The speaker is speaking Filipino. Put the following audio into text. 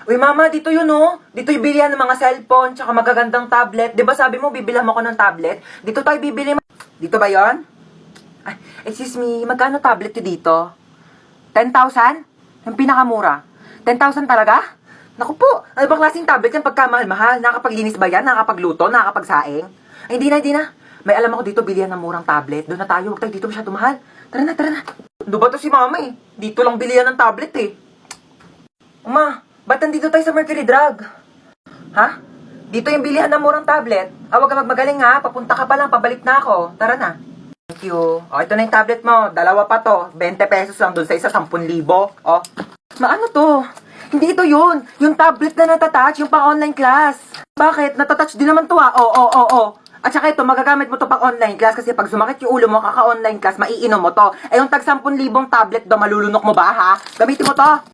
Uy, mama, dito yun, oh. Dito yung bilihan ng mga cellphone, tsaka magagandang tablet. Di ba sabi mo, bibilhan mo ko ng tablet? Dito tayo bibili. Dito ba yon? Ay, excuse me, magkano tablet yun dito? 10,000? Yung pinakamura. 10,000 talaga? Naku po, ano bang klaseng tablet yan pagkamahal-mahal? Nakakapaglinis ba yan? Nakakapagluto? Nakakapagsaing? Ay, hindi na. May alam ako dito, bilihan ng murang tablet. Doon na tayo, huwag tayo dito masyado mahal. Tara na. Ano ba to si mama eh? Dito lang bilihan ng tablet eh. Uma, ba't nandito tayo sa Mercury Drug? Ha? Dito yung bilihan ng murang tablet. Huwag ka magmagaling ha, papunta ka pa lang, pabalik na ako. Tara na. Thank you. O, ito na yung tablet mo. Dalawa pa to. 20 pesos lang dun sa isa, 10,000. O. Maano to? Hindi ito yun. Yung tablet na natatouch, yung pang-online class. Bakit? Natatouch din naman to ha. Oo. At saka ito, magagamit mo to pang online class kasi pag sumakit yung ulo mo, kaka-online class, maiinom mo to. Eh yung tag 10,000 tablet do, malulunok mo ba ha? Gamitin mo to.